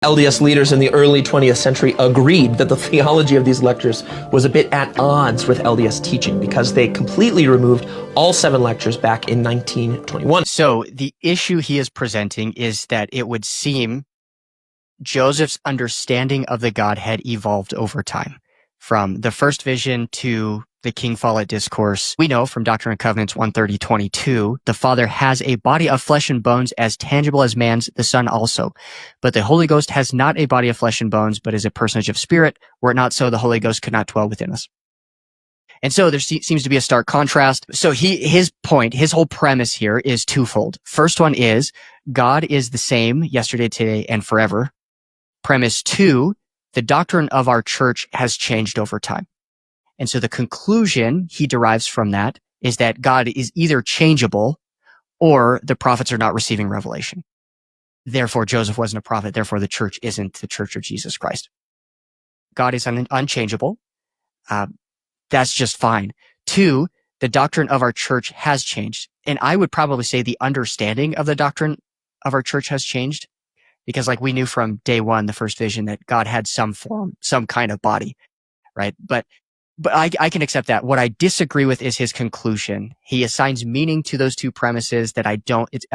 LDS leaders in the early 20th century agreed that the theology of these lectures was a bit at odds with LDS teaching because they completely removed all 7 lectures back in 1921. So the issue he is presenting is that it would seem Joseph's understanding of the Godhead evolved over time. From the first vision to the King Follett Discourse, we know from Doctrine and Covenants 130:22, the Father has a body of flesh and bones as tangible as man's, the Son also. But the Holy Ghost has not a body of flesh and bones, but is a personage of spirit. Were it not so, the Holy Ghost could not dwell within us. And so there seems to be a stark contrast. So his whole premise here is twofold. First one is God is the same yesterday, today, and forever. Premise 2, the doctrine of our church has changed over time. And so the conclusion he derives from that is that God is either changeable or the prophets are not receiving revelation. Therefore, Joseph wasn't a prophet. Therefore, the church isn't the church of Jesus Christ. God is unchangeable. That's just fine. 2, the doctrine of our church has changed. And I would probably say the understanding of the doctrine of our church has changed because like we knew from day one, the first vision, that God had some form, some kind of body, right? But I can accept that. What I disagree with is his conclusion. He assigns meaning to those two premises that I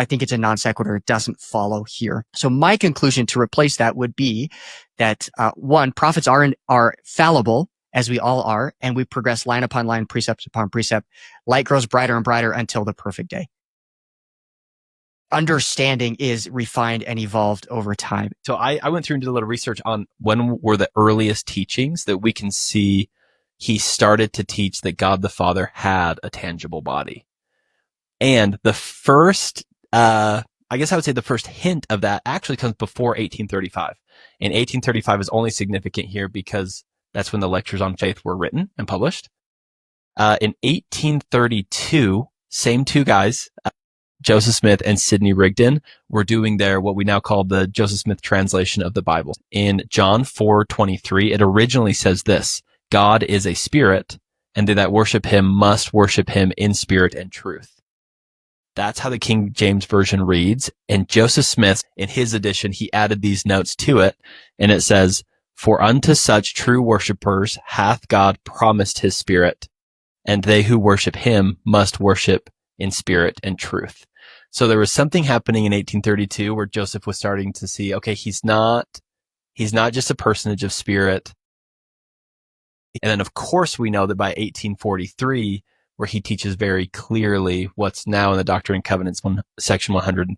think it's a non sequitur. It doesn't follow here. So my conclusion to replace that would be that, 1, prophets are fallible, as we all are, and we progress line upon line, precept upon precept. Light grows brighter and brighter until the perfect day. Understanding is refined and evolved over time. So I went through and did a little research on when were the earliest teachings that we can see he started to teach that God the Father had a tangible body. And the first, I guess I would say the first hint of that actually comes before 1835. And 1835 is only significant here because that's when the lectures on faith were written and published. In 1832, same two guys, Joseph Smith and Sidney Rigdon, were doing what we now call the Joseph Smith translation of the Bible. In John 4:23, it originally says this: God is a spirit, and they that worship him must worship him in spirit and truth. That's how the King James Version reads. And Joseph Smith, in his edition, he added these notes to it, and it says, "For unto such true worshipers hath God promised his spirit, and they who worship him must worship in spirit and truth." So there was something happening in 1832 where Joseph was starting to see, okay, he's not just a personage of spirit. And then, of course, we know that by 1843, where he teaches very clearly what's now in the Doctrine and Covenants, section 130,